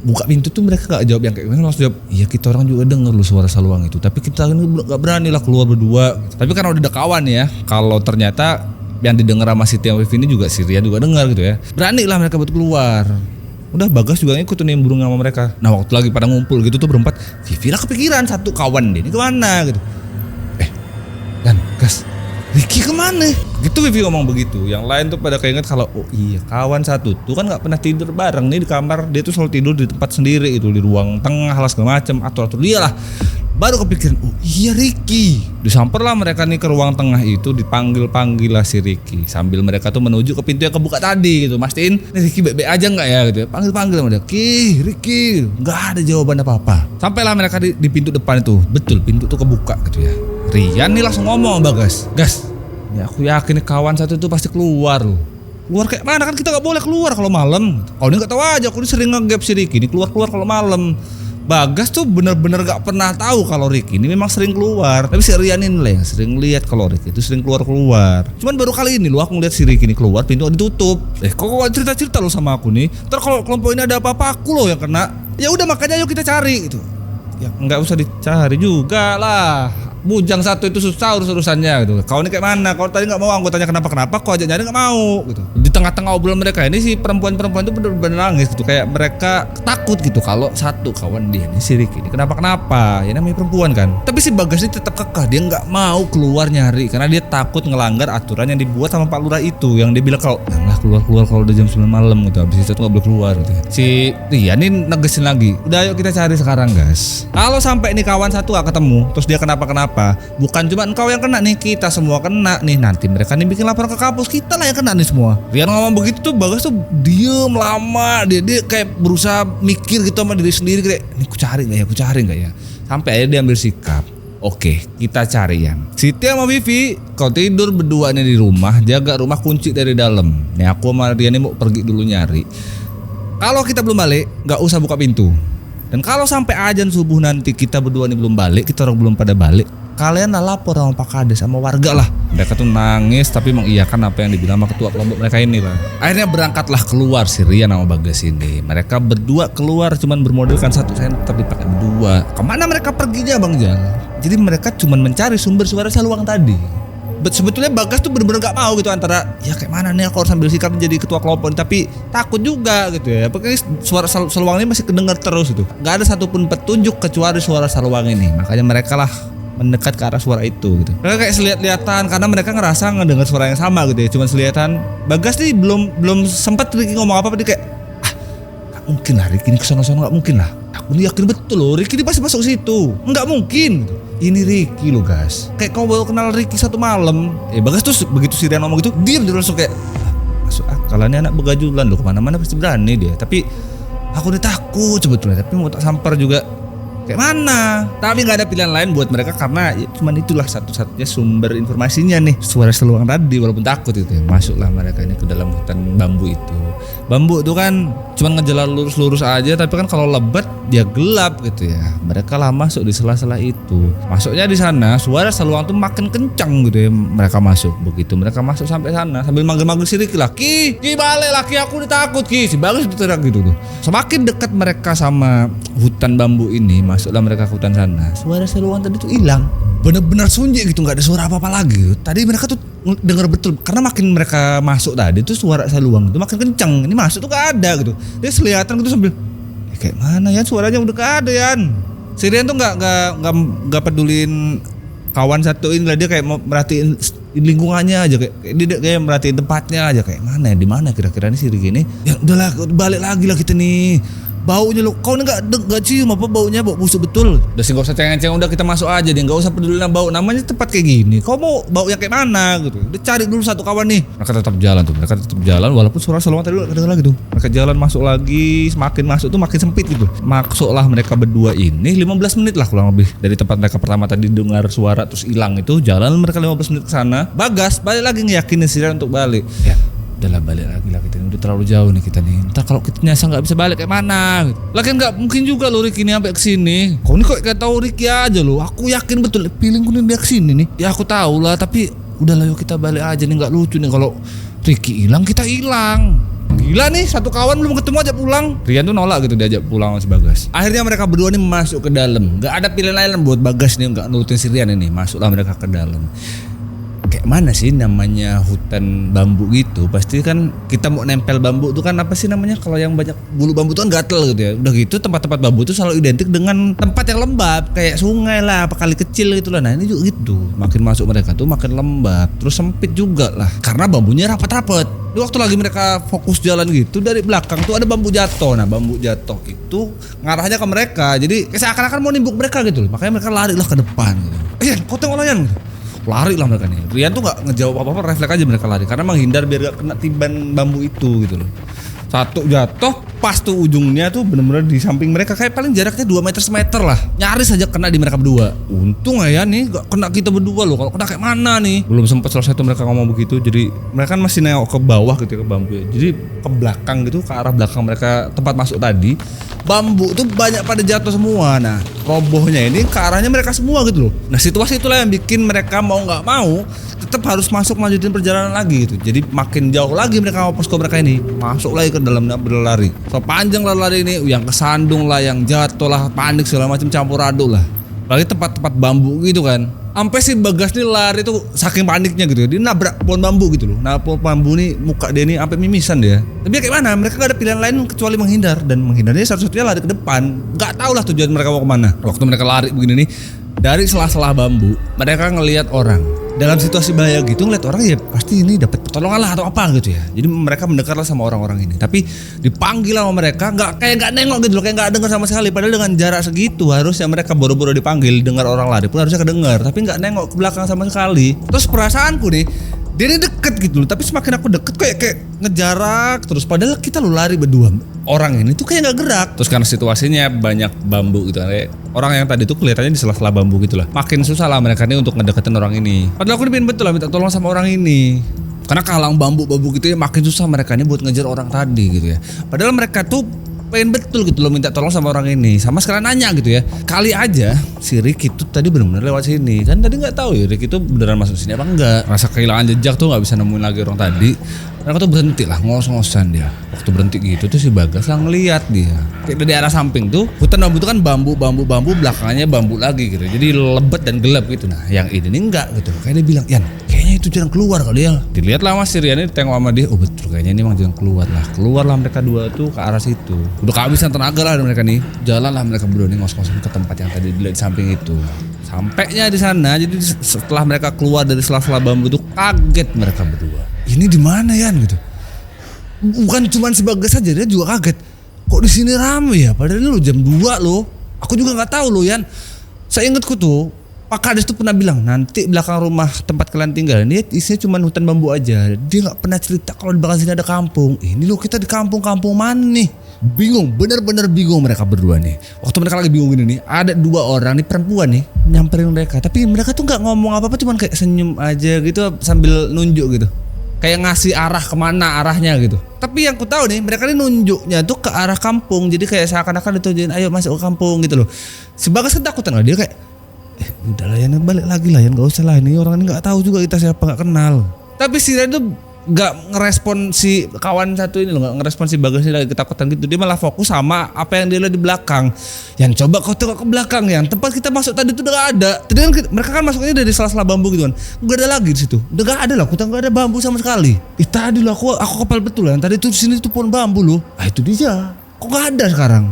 Buka pintu tuh mereka gak jawab yang kayak gimana, langsung jawab, iya kita orang juga denger lu suara seluang itu, tapi kita gak berani lah keluar berdua. Tapi karena udah ada kawan ya, kalau ternyata yang didengar sama Siti sama Vivi ini juga si Rian juga dengar gitu ya, berani lah mereka buat keluar. Udah Bagas juga ikut tuh nimbrung sama mereka. Nah waktu lagi pada ngumpul gitu tuh berempat, Vivi lah kepikiran satu kawan dia ini kemana gitu. Dan Gas, Ricky kemana? Gitu Vivi ngomong begitu. Yang lain tuh pada keinget kalau oh iya kawan satu tuh kan gak pernah tidur bareng nih di kamar. Dia tuh selalu tidur di tempat sendiri itu, di ruang tengah lah segala macem, atur dia lah. Baru kepikiran oh iya Ricky. Disamperlah mereka nih ke ruang tengah itu, dipanggil lah si Ricky. Sambil mereka tuh menuju ke pintu yang kebuka tadi gitu. Mastiin nih Ricky baik-baik aja gak ya gitu. Panggil sama dia, Ricky. Gak ada jawaban apa-apa. Sampailah mereka di pintu depan itu. Betul pintu tuh kebuka gitu ya. Rian nih langsung ngomong Bagas, Gas, ya aku yakin nih kawan satu itu pasti keluar loh. Keluar kayak mana, kan kita gak boleh keluar kalau malam. Kau ini gak tahu aja, aku ini sering nge-gap si Ricky ini keluar kalau malam. Bagas tuh bener-bener gak pernah tahu kalau Ricky ini memang sering keluar. Tapi si Rian ini lah yang sering lihat kalau Ricky itu sering keluar. Cuman baru kali ini loh aku ngeliat si Ricky ini keluar, pintu ditutup. Kok cerita-cerita lo sama aku nih. Ntar kalau kelompok ini ada apa-apa aku loh yang kena. Ya udah makanya ayo kita cari gitu. Ya nggak usah dicari juga lah. Bujang satu itu susah urusannya gitu. Kau ini kayak mana? Kau tadi nggak mau anggotanya kenapa? Kau ajak nyari nggak mau gitu. Di tengah-tengah obrolan mereka ini si perempuan itu bener-bener nangis gitu. Kayak mereka takut gitu kalau satu kawan dia ini si Ricky ini kenapa? Ya namanya perempuan kan. Tapi si Bagas ini tetap kekeh, dia nggak mau keluar nyari karena dia takut ngelanggar aturan yang dibuat sama Pak Lurah itu. Yang dia bilang kalau janganlah keluar kalau udah jam 9 malam gitu. Habis itu nggak boleh keluar gitu. Si Rian ini negesin lagi. Udah ayo kita cari sekarang guys. Kalau sampai ini kawan satu gak ketemu, terus dia kenapa? Bukan cuma engkau yang kena nih, kita semua kena nih. Nanti mereka nih bikin laporan ke kampus, kita lah yang kena nih semua. Rian ngomong begitu tuh Bagas tuh diem lama. Dia kayak berusaha mikir gitu sama diri sendiri kayak ini ku cari gak ya. Sampai akhirnya dia ambil sikap. Oke, kita cari Yan. Siti sama Vivi, kau tidur berdua nih di rumah, jaga rumah kunci dari dalam. Nih aku sama Rian ini mau pergi dulu nyari. Kalau kita belum balik, gak usah buka pintu. Dan kalau sampai azan subuh nanti kita berdua nih belum balik, kita orang belum pada balik, kalian lah lapor sama Pak Kades sama warga lah. Mereka tuh nangis tapi mengiyakan apa yang dibilang sama ketua kelompok mereka ini lah. Akhirnya berangkatlah keluar si Rian sama Bagas ini. Mereka berdua keluar cuman bermodalkan 1 sen tapi pakai berdua. Kemana mereka perginya Bang Jal? Jadi mereka cuman mencari sumber suara seluang tadi. Sebetulnya Bagas tuh bener-bener gak mau gitu antara ya kayak mana nih aku harus ambil sikap menjadi ketua kelompok, tapi takut juga gitu ya. Pokoknya suara seluang ini masih kedengar terus gitu. Gak ada satupun petunjuk kecuali suara seluang ini. Makanya mereka lah mendekat ke arah suara itu gitu. Mereka kayak selihat-lihatan karena mereka ngerasa ngedengar suara yang sama gitu ya. Cuman selihatan. Bagas nih belum sempat Ricky ngomong apa dia kayak gak mungkin lah Ricky ini kesana-sana, gak mungkin lah. Aku nih yakin betul loh Ricky ini pasti masuk situ. Enggak mungkin gitu. Ini Ricky loh guys. Kayak kau baru kenal Ricky satu malam. Bagas tuh begitu si Rian ngomong gitu diam dia langsung kayak masuk akalannya anak begajulan loh, kemana-mana pasti berani dia. Tapi aku udah takut sebetulnya, tapi mau tak sampar juga kayak mana. Tapi gak ada pilihan lain buat mereka karena ya, cuman itulah satu-satunya sumber informasinya nih, suara seluang tadi. Walaupun takut itu ya, masuklah mereka ini ke dalam hutan bambu itu. Bambu itu kan cuman ngejalan lurus-lurus aja, tapi kan kalau lebat dia gelap gitu ya. Mereka lah masuk di sela-sela itu. Masuknya di sana suara seluang tuh makin kencang gitu ya. Mereka masuk, begitu mereka masuk sampai sana sambil manggil-manggil si Ricky lah, Ki balik laki aku udah takut Ki. Si Bagas diteriak gitu tuh. Semakin dekat mereka sama hutan bambu ini, masuklah mereka ke hutan sana. Suara seluang tadi tuh hilang. Bener-bener sunyi gitu, nggak ada suara apa-apa lagi. Tadi mereka tuh dengar betul karena makin mereka masuk tadi tuh suara seluang itu makin kencang. Ini masuk tuh gak ada gitu. Dia selihatan gitu sambil kayak mana ya suaranya udah gak ada ya. Si Rian tuh nggak pedulin kawan satu ini lah, dia kayak mau merhatiin lingkungannya aja, kayak dia merhatiin tempatnya aja kayak mana ya, di mana kira-kira nih si Ricky ini. Ya udahlah balik lagi lah kita nih. Baunya lo, kau nih gak cium apa baunya, bau busuk betul. Udah sih gak usah cengeng-cengeng, udah kita masuk aja deh, gak usah peduli bau, namanya tempat kayak gini. Kau mau bau yang kayak mana gitu. Udah cari dulu satu kawan nih. Mereka tetap jalan walaupun suara seluang tadi udah kedengar lagi tuh. Mereka jalan masuk lagi, semakin masuk tuh makin sempit gitu. Masuklah mereka berdua ini 15 menit lah kurang lebih dari tempat mereka pertama tadi dengar suara terus hilang itu. Jalan mereka 15 menit ke sana. Bagas balik lagi ngeyakinin si Rian untuk balik. Ya. Udahlah balik lagi lah kita ini, udah terlalu jauh nih kita nih. Ntar kalau kita nyasar nggak bisa balik kayak mana? Gitu. Lagian nggak mungkin juga lo Ricky ini sampai kesini. Kau ini kok kayak tahu Ricky aja lo. Aku yakin betul feelingku nih dia kesini nih. Ya aku tahu lah, tapi udahlah yuk kita balik aja nih, nggak lucu nih kalau Ricky hilang kita hilang. Gila nih, satu kawan belum ketemu aja pulang. Rian tuh nolak gitu diajak pulang sama si Bagas. Akhirnya mereka berdua nih masuk ke dalam. Gak ada pilihan lain buat Bagas nih nggak nurutin si Rian ini. Masuklah mereka ke dalam. Kayak mana sih namanya hutan bambu gitu, pasti kan kita mau nempel bambu tuh kan apa sih namanya, kalau yang banyak bulu bambu tuh kan gatel gitu ya. Udah gitu tempat-tempat bambu tuh selalu identik dengan tempat yang lembab kayak sungai lah, apa kali kecil gitu lah. Nah ini juga gitu, makin masuk mereka tuh makin lembab, terus sempit juga lah karena bambunya rapat-rapat. Di waktu lagi mereka fokus jalan gitu, dari belakang tuh ada bambu jatuh. Nah bambu jatuh itu ngarahnya ke mereka, jadi seakan-akan mau nimbuk mereka gitu loh. Makanya mereka lari lah ke depan gitu. Kau tengok layan gitu. Lari lah mereka nih. Rian tuh gak ngejawab apa-apa, refleks aja mereka lari karena menghindar biar gak kena tiban bambu itu gitu loh. Satu jatuh pas tuh ujungnya tuh bener-bener di samping mereka, kayak paling jaraknya 2 meter semeter lah. Nyaris aja kena di mereka berdua. Untung ya nih gak kena kita berdua loh. Kalau kena kayak mana nih? Belum sempat selesai tuh mereka ngomong begitu. Jadi mereka kan masih nengok ke bawah gitu ya, ke bambu ya. Jadi ke belakang gitu, ke arah belakang mereka tempat masuk tadi. Bambu tuh banyak pada jatuh semua. Nah robohnya ini ke arahnya mereka semua gitu loh. Nah situasi itulah yang bikin mereka mau gak mau tetap harus masuk lanjutin perjalanan lagi gitu. Jadi makin jauh lagi mereka sama posko mereka ini, masuk lagi ke dalam berlari. So panjang lah lari ini, yang kesandung lah, yang jatuh lah, panik segala macam campur aduk lah. Lagi tempat-tempat bambu gitu kan. Sampai si Bagas nih lari tuh saking paniknya gitu. Dia nabrak pohon bambu gitu loh. Nah pohon bambu nih muka dia nih sampai mimisan dia. Tapi kayak mana? Mereka gak ada pilihan lain kecuali menghindar, dan menghindarnya satu-satunya lari ke depan. Gak tau lah tujuan mereka mau kemana. Waktu mereka lari begini nih, dari sela-sela bambu mereka ngelihat orang. Dalam situasi bahaya gitu ngeliat orang ya pasti ini dapat pertolongan lah atau apa gitu ya. Jadi mereka mendekatlah sama orang-orang ini. Tapi dipanggil sama mereka nggak nengok gitu loh, kayak nggak dengar sama sekali. Padahal dengan jarak segitu harusnya mereka boro-boro dipanggil, dengar orang lari pun harusnya kedengar. Tapi nggak nengok ke belakang sama sekali. Terus perasaanku nih, dia ini deket gitu loh. Tapi semakin aku deket kayak ngejarak terus. Padahal kita lo lari berdua. Orang ini tuh kayak nggak gerak. Terus karena situasinya banyak bambu gitu, kayak orang yang tadi tuh kelihatannya di sela-sela bambu gitu lah. Makin susah lah mereka nih untuk ngedeketin orang ini. Padahal aku pengen betul lah minta tolong sama orang ini. Karena kehalang bambu-bambu gitu ya, makin susah mereka ini buat ngejar orang tadi gitu ya. Padahal mereka tuh pengen betul gitu loh minta tolong sama orang ini. Sama sekalian nanya gitu ya. Kali aja si Ricky tuh tadi benar-benar lewat sini. Kan tadi nggak tahu ya Ricky tuh beneran masuk sini apa enggak. Rasa kehilangan jejak tuh nggak bisa nemuin lagi orang tadi. Mereka tuh berhenti lah, ngos-ngosan dia. Waktu berhenti gitu tuh si Bagas lah ngeliat dia. Kayak dari arah samping tuh, hutan bambu itu kan bambu, belakangnya bambu lagi gitu. Jadi lebet dan gelap gitu. Nah yang ini nih enggak gitu. Kayak dia bilang, Yan kayaknya itu jalan keluar kali ya. Dilihat lah mas Rian ini, ditengok sama dia. Oh betul, kayaknya ini emang jalan keluar lah. Keluarlah mereka dua tuh ke arah situ. Udah kehabisan tenaga lah mereka nih. Jalan lah mereka berdua nih ngos-ngosan ke tempat yang tadi dilihat di samping itu. Sampainya di sana, jadi setelah mereka keluar dari sela-sela bambu itu kaget mereka berdua. Ini di mana Yan gitu? Bukan cuma si Bagas saja, dia juga kaget. Kok di sini rame ya? Padahal ini lo jam 2 loh. Aku juga nggak tahu loh Yan. Saya ingatku tuh, Pak Kades tuh pernah bilang nanti belakang rumah tempat kalian tinggal ini isinya cuma hutan bambu aja. Dia nggak pernah cerita kalau di belakang sini ada kampung. Ini loh kita di kampung mana nih? Bingung, bener-bener bingung mereka berdua nih. Waktu mereka lagi bingung ini nih, ada 2 orang nih perempuan nih nyamperin mereka. Tapi mereka tuh nggak ngomong apa-apa, cuman kayak senyum aja gitu sambil nunjuk gitu. Kayak ngasih arah kemana arahnya gitu. Tapi yang ku tahu nih, mereka ini nunjuknya tuh ke arah kampung. Jadi kayak seakan-akan ditujuin, ayo masuk ke kampung gitu loh. Si Bagas ketakutan lah, dia kayak, udahlah Yan, balik lagi lah Yan, nggak usah lah. Ini orang ini nggak tahu juga kita siapa, nggak kenal. Tapi si Rian tuh nggak ngerespon si kawan satu ini loh, nggak ngerespon si Bagas ini lagi ketakutan gitu. Dia malah fokus sama apa yang dia lihat di belakang. Yang coba kau tengok ke belakang yang tempat kita masuk tadi tuh udah gak ada. Tadi kan mereka kan masuknya dari sela-sela bambu gitu kan, nggak ada lagi di situ. Udah gak ada lah, aku nggak ada bambu sama sekali. Tadi loh aku kepal betul lah. Tadi tuh di sini tuh pohon bambu loh. Itu dia. Kok nggak ada sekarang?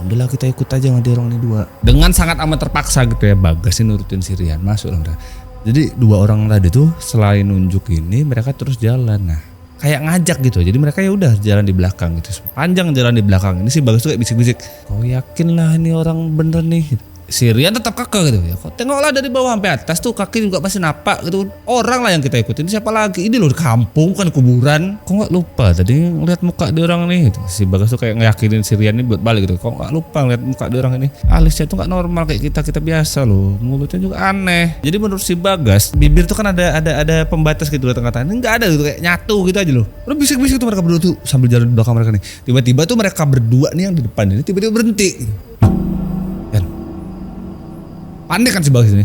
Udahlah kita ikut aja sama dia orang ini 2. Dengan sangat amat terpaksa gitu ya, Bagas ini nurutin si Rian, masuk lah mereka. Jadi 2 orang tadi tuh selain nunjuk ini mereka terus jalan. Nah, kayak ngajak gitu. Jadi mereka ya udah jalan di belakang gitu. Panjang jalan di belakang. Ini si Bagas tuh kayak bisik-bisik, "Kau yakin lah ini orang bener nih?" Si Rian tetap kekeh gitu ya. Kok tengoklah dari bawah sampai atas tuh kaki juga pasti napak gitu. Orang lah yang kita ikutin. Siapa lagi? Ini loh di kampung kan kuburan. Kok nggak lupa tadi ngeliat muka di orang nih gitu. Si Bagas tuh kayak ngeyakinin si Rian ini buat balik gitu. Kok nggak lupa ngeliat muka di orang ini? Alisnya tuh nggak normal kayak kita biasa loh. Mulutnya juga aneh. Jadi menurut si Bagas, bibir tuh kan ada pembatas gitu di tengah-tengah. Ini nggak ada gitu, kayak nyatu gitu aja loh. Terus bisik-bisik tuh mereka berdua tuh sambil jalan di belakang mereka nih. Tiba-tiba tuh mereka berdua nih yang di depan ini tiba-tiba berhenti gitu. Panik kan si Bagas ini.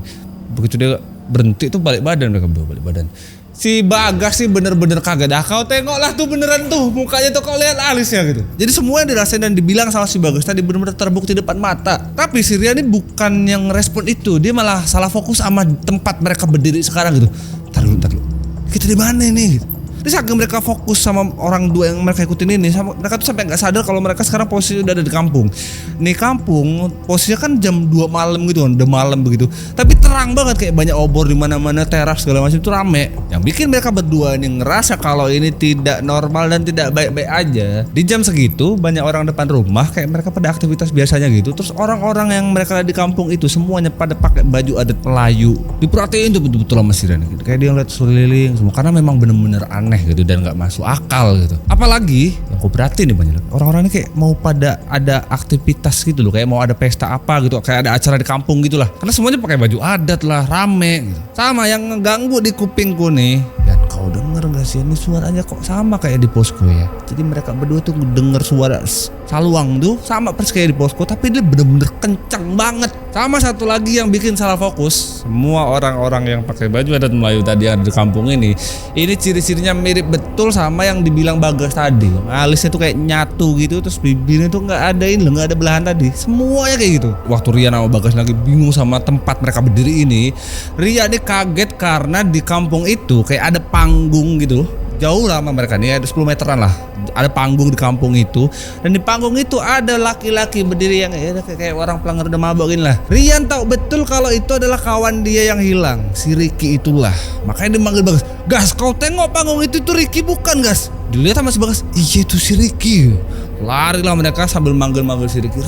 Begitu dia berhenti tuh balik badan mereka balik badan. Si Bagas sih bener-bener kaget. Kau tengoklah tuh beneran tuh mukanya tuh, kau lihat alisnya gitu. Jadi semua yang dirasain dan dibilang sama si Bagas tadi bener-bener terbukti depan mata. Tapi si Rian ini bukan yang respon itu. Dia malah salah fokus sama tempat mereka berdiri sekarang gitu. Ntar dulu. Kita di mana ini gitu. Terus saking mereka fokus sama orang 2 yang mereka ikutin ini, mereka tuh sampai nggak sadar kalau mereka sekarang posisi udah ada di kampung. Nih kampung posisinya kan jam 2 malam gitu kan, udah malam begitu. Tapi terang banget kayak banyak obor di mana-mana, teras segala macam itu rame. Yang bikin mereka berdua nih ngerasa kalau ini tidak normal dan tidak baik-baik aja. Di jam segitu banyak orang depan rumah kayak mereka pada aktivitas biasanya gitu. Terus orang-orang yang mereka lihat di kampung itu semuanya pada pakai baju adat Melayu. Diperhatiin tuh betul-betul sama si Rian gitu. Kayak dia ngeliat sekeliling semua karena memang bener-bener aneh gitu dan nggak masuk akal gitu. Apalagi yang aku perhatiin nih banyak orang-orang ini kayak mau pada ada aktivitas gitu loh, kayak mau ada pesta apa gitu, kayak ada acara di kampung gitulah. Karena semuanya pakai baju adat lah, rame gitu. Sama yang ngeganggu di kupingku nih. Dan kau denger gak sih ini suaranya kok sama kayak di posko ya. Jadi mereka berdua tuh denger suara saluang tuh sama persis kayak di posko, tapi dia bener-bener kencang banget. Sama satu lagi yang bikin salah fokus, semua orang-orang yang pakai baju adat Melayu tadi yang ada di kampung ini ciri-cirinya mirip betul sama yang dibilang Bagas tadi. Alisnya tuh kayak nyatu gitu, terus bibirnya tuh nggak ada ini, nggak ada belahan tadi. Semuanya kayak gitu. Waktu Rian sama Bagas lagi bingung sama tempat mereka berdiri ini, Rian ini kaget karena di kampung itu kayak ada panggung gitu. Jauh lah sama mereka nih, ada 10 meteran lah. Ada panggung di kampung itu, dan di panggung itu ada laki-laki berdiri yang kayak orang pelanggar udah mabok gini lah. Rian tahu betul kalau itu adalah kawan dia yang hilang, si Ricky itulah. Makanya dia manggil Bagas, "Gas, kau tengok panggung itu tuh Ricky bukan, Gas?" Dilihat sama si Bagas, "Iya itu si Ricky." Lari lah mereka sambil manggil-manggil si Ricky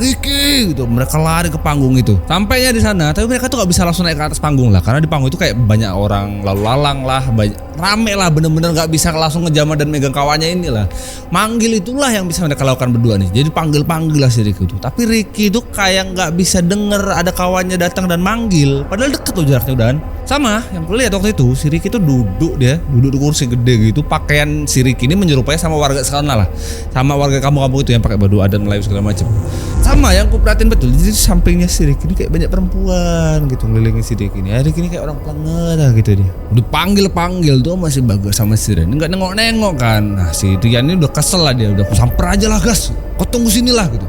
gitu. Mereka lari ke panggung itu. Sampainya di sana, tapi mereka tuh gak bisa langsung naik ke atas panggung lah, karena di panggung itu kayak banyak orang lalu lalang lah, rame lah, bener-bener gak bisa langsung ngejamah dan megang kawannya inilah. Manggil itulah yang bisa mereka lakukan berdua nih. Jadi panggil lah si Ricky itu. Tapi Ricky itu kayak gak bisa denger ada kawannya datang dan manggil. Padahal deket loh jaraknya udahan. Sama yang kulihat waktu itu, si Ricky itu duduk di kursi gede gitu. Pakaian si Ricky ini menyerupai sama warga sana lah, sama warga kampung-kampung itu yang pakai baju adat Melayu segala macam. Sama yang kuperhatiin betul, jadi sampingnya si Ricky ini kayak banyak perempuan gitu ngelilingin si Ricky ini. Ricky ini kayak orang pelanggar gitu dia. Udah panggil tuh masih Bagas sama si Rian, nggak nengok-nengok kan. Nah si Rian ini udah kesel lah dia, udah samper aja lah, Gas, kau tunggu sini lah gitu.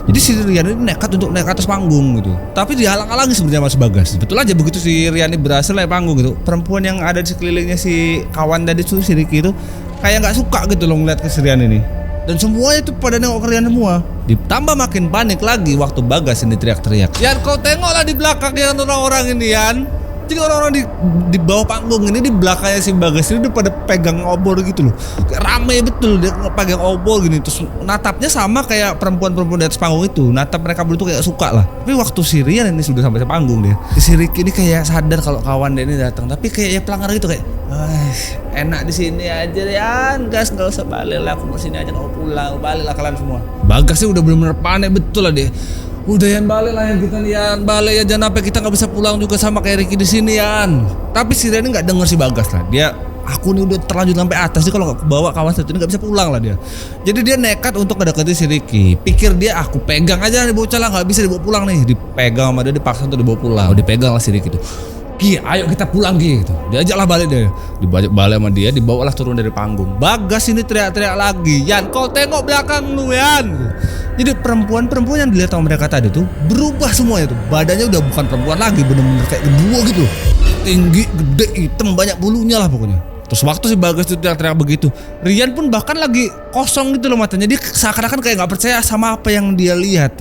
Jadi si Rian ini nekat untuk naik ke atas panggung gitu. Tapi dihalang-halangi sebenarnya sama si Bagas. Betul aja begitu si Rian ini berhasil naik panggung gitu, perempuan yang ada di sekelilingnya si kawan tadi tuh si Ricky itu kayak nggak suka gitu loh ngeliat ke si Rian ini. Dan semuanya tuh pada nengok ke Rian semua. Ditambah makin panik lagi waktu Bagas ini teriak-teriak. Yan, kau tengoklah di belakang yang orang-orang ini, Yan. Jadi orang-orang di bawah panggung ini, di belakangnya si Bagas ini udah pada pegang obor gitu loh. Kayak rame betul dia pegang obor gini. Terus natapnya sama kayak perempuan-perempuan di atas panggung itu. Natap mereka berdua tuh kayak suka lah. Tapi waktu si Rian ini sudah sampai panggung dia, si Ricky ini kayak sadar kalau kawan dia ini datang. Tapi kayak ya pelanggar gitu kayak, enak di sini aja Yan, gas nggak usah balik lah, aku mau sini aja nggak pulang, balik lah kalian semua. Bagas sih udah bener-bener panik betul lah dia. Udah Yan, balik lah Yan, kita nih Yan, balik ya, jangan sampai kita nggak bisa pulang juga sama kayak Ricky di sini Yan. Tapi si Rian ini nggak denger si Bagas lah, dia aku nih udah terlanjur sampai atas nih, kalau nggak bawa kawan satu ini nggak bisa pulang lah dia. Jadi dia nekat untuk mendekati si Ricky. Pikir dia aku pegang aja nih bocah lah, nggak bisa dibawa pulang nih. Dipegang sama dia, dipaksa untuk dibawa pulang. Dipegang lah si Ricky tuh. Ki, ayo kita pulang Ki gitu. Diajaklah balik dia. Dibajak balik sama dia, dibawalah turun dari panggung. Bagas ini teriak-teriak lagi, Yan kau tengok belakang lu Yan. Jadi perempuan-perempuan yang dilihat sama mereka tadi tuh berubah semuanya tuh. Badannya udah bukan perempuan lagi, bener-bener kayak genderuwo gitu. Tinggi, gede, hitam, banyak bulunya lah pokoknya. Terus waktu si Bagas itu teriak-teriak begitu, Rian pun bahkan lagi kosong gitu loh matanya. Dia seakan-akan kayak gak percaya sama apa yang dia lihat.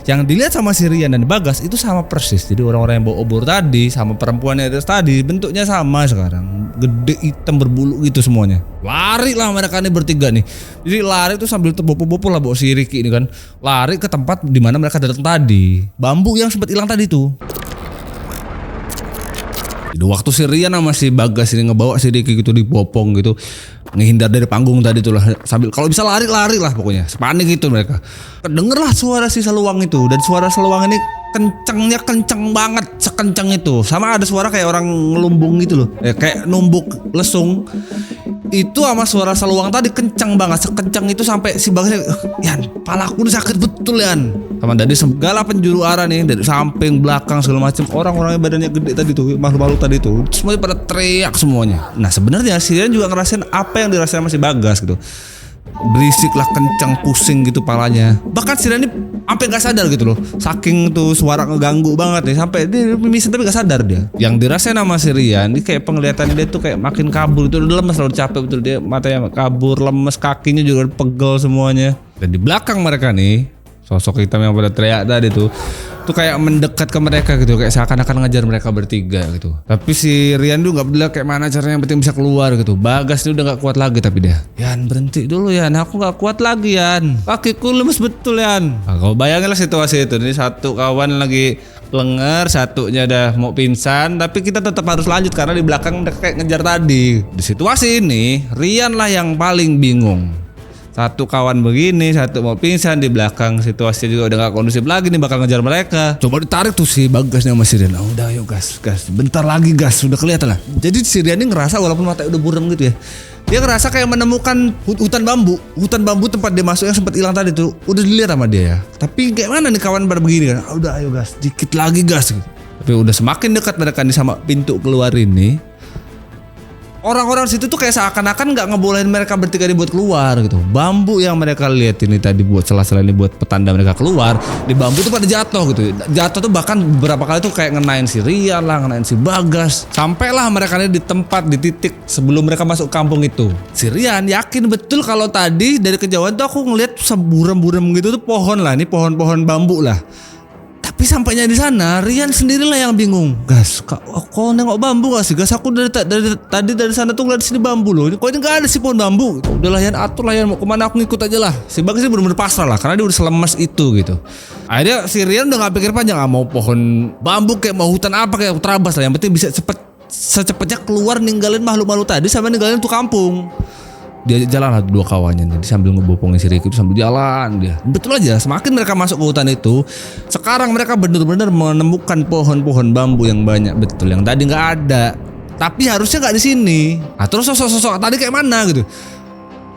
Yang dilihat sama si Rian dan Bagas itu sama persis. Jadi orang-orang yang bawa obor tadi sama perempuan yang atas tadi bentuknya sama sekarang. Gede, hitam, berbulu gitu semuanya. Lari lah mereka nih bertiga nih. Jadi lari tuh sambil terbopo-bopo lah bawa si Ricky ini kan. Lari ke tempat dimana mereka datang tadi. Bambu yang sempat hilang tadi tuh. Jadi waktu si Rian sama si Bagas ini ngebawa si Ricky gitu dibopong gitu, ngehindar dari panggung tadi tuh lah, sambil kalau bisa lari lah pokoknya, sepanik gitu mereka. Kedengerlah suara si Seluang itu, dan suara Seluang ini kencengnya kenceng banget, sekenceng itu. Sama ada suara kayak orang ngelumbung gitu loh, kayak numbuk lesung. Itu sama suara Seluang tadi kenceng banget, sekenceng itu sampai si Bagas, Yan, palaku udah sakit betul Yan. Sama dari segala penjuru arah nih, dari samping, belakang segala macam, orang-orang yang badannya gede tadi tuh, makhluk-makhluk tadi tuh, semuanya pada teriak semuanya. Nah sebenarnya si Rian juga ngerasain apa yang dirasain sama si Bagas gitu. Berisik lah, kencang, pusing gitu palanya. Bahkan si Rian ini sampai gak sadar gitu loh, saking tuh suara ngeganggu banget nih, sampai dia mimisan tapi gak sadar dia. Yang dirasain sama si Rian ini kayak penglihatan dia tuh kayak makin kabur gitu, udah lemes, udah capek betul dia, matanya kabur, lemes, kakinya juga pegel semuanya. Dan di belakang mereka nih, sosok hitam yang pada teriak tadi tuh kayak mendekat ke mereka gitu, kayak seakan-akan ngejar mereka bertiga gitu. Tapi si Rian tuh nggak peduli kayak mana caranya, yang penting bisa keluar gitu. Bagas tuh udah nggak kuat lagi, tapi dia, Yan berhenti dulu Yan, aku nggak kuat lagi Yan, kakiku lemes betul Yan. Nah, kau bayangin lah situasi itu, ini satu kawan lagi lenger, satunya udah mau pingsan, tapi kita tetap harus lanjut karena di belakang mereka kayak ngejar tadi. Di situasi ini Rian lah yang paling bingung. Satu kawan begini, satu mau pingsan, di belakang situasinya juga udah gak kondusif lagi nih, bakal ngejar mereka. Coba ditarik tuh si Bagasnya sama si Rian. Udah yuk gas, bentar lagi gas, sudah kelihatan lah. Jadi si Rian ini ngerasa walaupun matanya udah buram gitu ya, dia ngerasa kayak menemukan hutan bambu tempat dia masuk yang sempat hilang tadi tuh, udah dilihat sama dia ya. Tapi kayak mana nih kawan pada begini kan, udah ayo gas, dikit lagi gas gitu. Tapi udah semakin dekat mereka nih sama pintu keluar ini, orang-orang situ tuh kayak seakan-akan nggak ngebolehin mereka bertiga dibuat keluar gitu. Bambu yang mereka lihat ini tadi buat celah-celah ini buat petanda mereka keluar, di bambu tuh pada jatuh gitu. Jatuh tuh bahkan beberapa kali tuh kayak ngenain si Rian lah, ngenain si Bagas. Sampailah mereka ini di tempat, di titik sebelum mereka masuk kampung itu. Si Rian yakin betul kalau tadi dari kejauhan tuh aku ngeliat seburam-buram gitu tuh pohon lah, ini pohon-pohon bambu lah. Tapi sampainya di sana, Rian sendirilah yang bingung. Gas, kau nengok bambu gak sih? Gas, aku dari tadi dari sana tuh ngeliat sini bambu loh. Kok ini gak ada sih pohon bambu? Udahlah Yan, atur lah Yan, mau kemana aku ngikut aja lah. Si Bagas sih bener-bener pasrah lah, karena dia udah selemas itu gitu. Akhirnya si Rian udah gak pikir panjang, mau pohon bambu kayak mau hutan apa kayak terabas lah. Yang penting bisa secepatnya keluar ninggalin makhluk-makhluk tadi sama ninggalin tuh kampung. Dia jalan lah dua kawannya, jadi sambil ngebopongin si Ricky itu sambil jalan dia. Betul aja, semakin mereka masuk ke hutan itu, sekarang mereka benar-benar menemukan pohon-pohon bambu yang banyak betul, yang tadi nggak ada. Tapi harusnya nggak di sini. Nah, terus sosok-sosok tadi kayak mana gitu?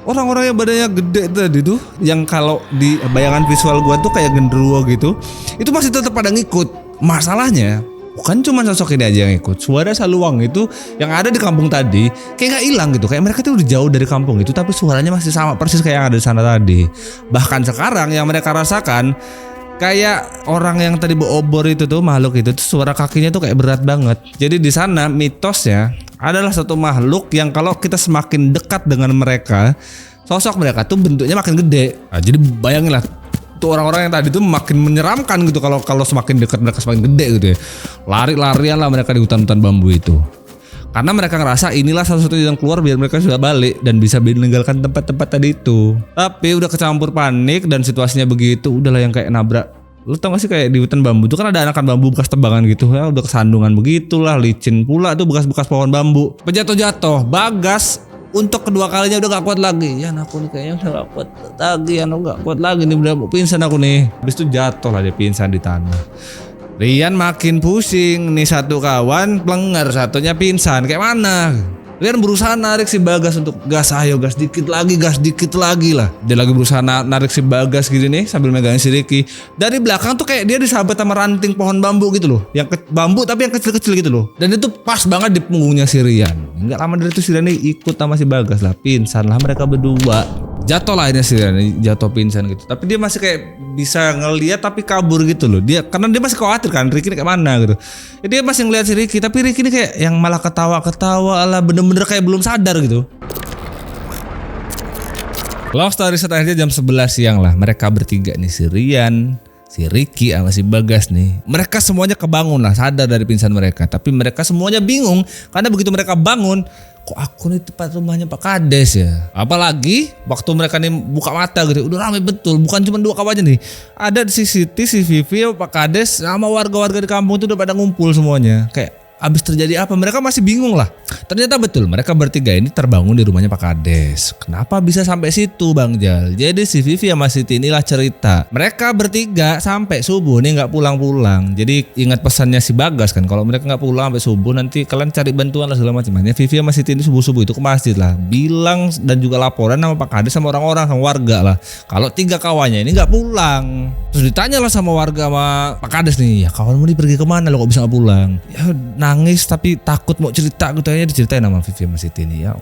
Orang-orang yang badannya gede tadi tuh, yang kalau di bayangan visual gua tuh kayak genderuwo gitu, itu masih tetap pada ngikut. Masalahnya bukan cuma sosok ini aja yang ikut, suara Seluang itu yang ada di kampung tadi kayak gak hilang gitu, kayak mereka tuh udah jauh dari kampung itu, tapi suaranya masih sama persis kayak yang ada di sana tadi. Bahkan sekarang yang mereka rasakan kayak orang yang tadi bawa obor itu tuh, makhluk itu tuh suara kakinya tuh kayak berat banget. Jadi di sana mitosnya adalah satu makhluk yang kalau kita semakin dekat dengan mereka, sosok mereka tuh bentuknya makin gede. Nah, jadi bayangin lah tuh orang-orang yang tadi tuh makin menyeramkan gitu kalau semakin dekat mereka semakin gede gitu ya. Lari-larian lah mereka di hutan-hutan bambu itu. Karena mereka ngerasa inilah satu-satunya yang keluar biar mereka sudah balik dan bisa meninggalkan tempat-tempat tadi itu. Tapi udah kecampur panik dan situasinya begitu, udahlah yang kayak nabrak. Lu tau gak sih kayak di hutan bambu itu kan ada anakan bambu bekas tebangan gitu ya, udah kesandungan begitulah, licin pula tuh bekas-bekas pohon bambu. Jatuh-jatuh, Bagas untuk kedua kalinya udah gak kuat lagi. Ya aku nih kayaknya udah gak kuat lagi, ya gak kuat lagi nih, udah pingsan aku nih. Habis itu jatuh lah dia pingsan di tanah. Rian makin pusing nih, satu kawan plenger, satunya pingsan. Kayak mana? Rian berusaha narik si Bagas untuk gas, ayo gas dikit lagi lah. Dia lagi berusaha narik si Bagas gitu nih sambil megangin si Ricky. Dari belakang tuh kayak dia disabet sama ranting pohon bambu gitu loh. Yang bambu tapi yang kecil-kecil gitu loh. Dan itu pas banget di punggungnya si Rian. Enggak lama dari itu si Rian ikut sama si Bagas lah. Pingsan lah mereka berdua. Jatuh lah akhirnya si Rian, jatuh pingsan gitu. Tapi dia masih kayak bisa ngeliat tapi kabur gitu loh. Dia karena dia masih khawatir kan Ricky ini kayak mana gitu. Ya, dia masih ngeliat si Ricky, tapi Ricky ini kayak yang malah ketawa-ketawa lah, bener-bener kayak belum sadar gitu. Long story short, akhirnya jam 11 siang lah mereka bertiga nih, si Rian, si Ricky sama si Bagas nih. Mereka semuanya kebangun lah, sadar dari pingsan mereka. Tapi mereka semuanya bingung karena begitu mereka bangun, kok aku nih tempat rumahnya Pak Kades ya. Apalagi waktu mereka nih buka mata gitu, udah ramai betul. Bukan cuma dua kawannya nih, ada si Siti, si Vivi, Pak Kades sama warga-warga di kampung itu udah pada ngumpul semuanya. Kayak abis terjadi apa? Mereka masih bingung lah. Ternyata betul mereka bertiga ini terbangun di rumahnya Pak Kades. Kenapa bisa sampai situ Bang Jal? Jadi si Vivi sama Siti inilah cerita. Mereka bertiga sampai subuh nih nggak pulang-pulang. Jadi ingat pesannya si Bagas kan, kalau mereka nggak pulang sampai subuh nanti kalian cari bantuan lah segala macam. Vivi sama Siti ini subuh-subuh itu ke masjid lah, bilang dan juga laporan sama Pak Kades sama orang-orang sama warga lah. Kalau tiga kawannya ini nggak pulang. Terus ditanya lah sama warga sama Pak Kades nih, ya kawanmu nih pergi kemana lo kok bisa nggak pulang? Ya nangis tapi takut mau cerita gitu aja, diceritain sama Vivi sama Siti nih ya.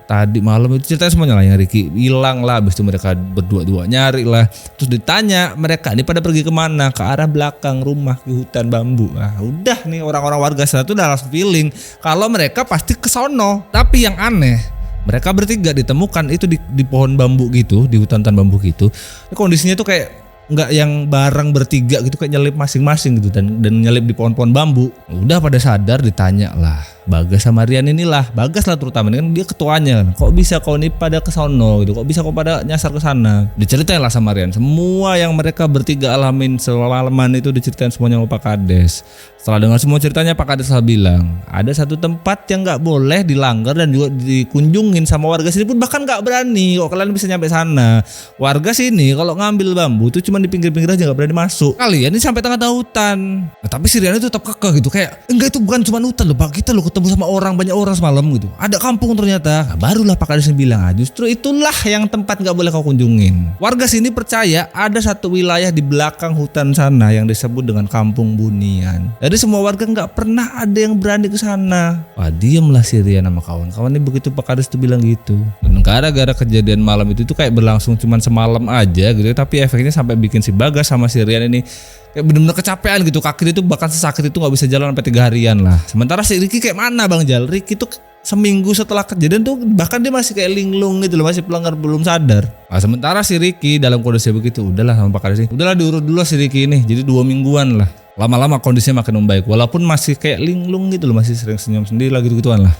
Tadi malam itu ceritain semuanya lah, yang Ricky hilang lah, habis itu mereka berdua-dua nyari lah. Terus ditanya mereka ini pada pergi kemana, ke arah belakang rumah di hutan bambu. Nah udah nih orang-orang warga sana tuh udah langsung feeling kalau mereka pasti ke sono. Tapi yang aneh, mereka bertiga ditemukan itu di pohon bambu gitu, di hutan-hutan bambu gitu. Kondisinya tuh kayak nggak yang bareng bertiga gitu, kayak nyelip masing-masing gitu dan nyelip di pohon-pohon bambu. Udah pada sadar, ditanya lah Bagas sama Rian inilah, Bagas lah terutama kan dia ketuanya kan. Kok bisa kau nih pada ke sono gitu, kok bisa kau pada nyasar ke sana? Diceritain lah sama Rian semua yang mereka bertiga alamin semalaman itu, diceritain semuanya sama Pak Kades. Setelah dengar semua ceritanya, Pak Kades lah bilang ada satu tempat yang nggak boleh dilanggar dan juga dikunjungin sama warga sini pun bahkan nggak berani kok kalian bisa nyampe sana. Warga sini kalau ngambil bambu itu cuma di pinggir-pinggir aja, nggak berani masuk. Kalian ini sampai tengah-tengah hutan. Nah, tapi si Rian itu tetap kekeh gitu, kayak enggak itu bukan cuma hutan loh Pak, kita loh ketemu sama orang, banyak orang semalam gitu, ada kampung ternyata. Nah, barulah Pak Kades bilang justru itulah yang tempat nggak boleh kau kunjungin. Warga sini percaya ada satu wilayah di belakang hutan sana yang disebut dengan Kampung Bunian. Jadi semua warga nggak pernah ada yang berani ke sana. Wah, diamlah si Rian sama kawan-kawannya begitu Pak Kades tuh bilang gitu. Dan gara-gara kejadian malam itu tuh kayak berlangsung cuma semalam aja gitu, tapi efeknya sampai bikin si Bagas sama si Rian ini kayak bener-bener kecapean gitu. Kaki itu bahkan sesakit itu gak bisa jalan sampai 3 harian lah. Sementara si Ricky kayak mana Bang Jal? Ricky tuh seminggu setelah kejadian tuh bahkan dia masih kayak linglung gitu loh, masih pelanggar belum sadar. Nah, sementara si Ricky dalam kondisi begitu, udahlah sama Pak Kades, udahlah diurut dulu si Ricky ini. Jadi 2 mingguan lah. Lama-lama kondisinya makin membaik, walaupun masih kayak linglung gitu loh, masih sering senyum sendiri lah gitu-gituan lah.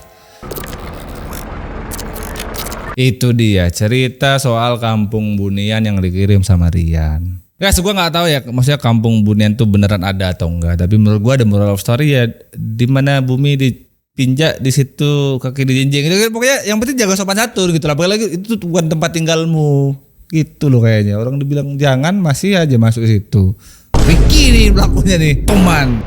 Itu dia cerita soal Kampung Bunian yang dikirim sama Rian. Guys, gue nggak tahu ya, maksudnya Kampung Bunian tuh beneran ada atau enggak. Tapi menurut gue ada moral of story ya, di mana bumi dipinjak di situ kaki dijinjing. Itu pokoknya yang penting jaga sopan santun gitu lah. Apalagi itu bukan tempat tinggalmu gitu loh kayaknya. Orang dibilang jangan masih aja masuk ke situ. Ricky nih pelakunya nih, teman.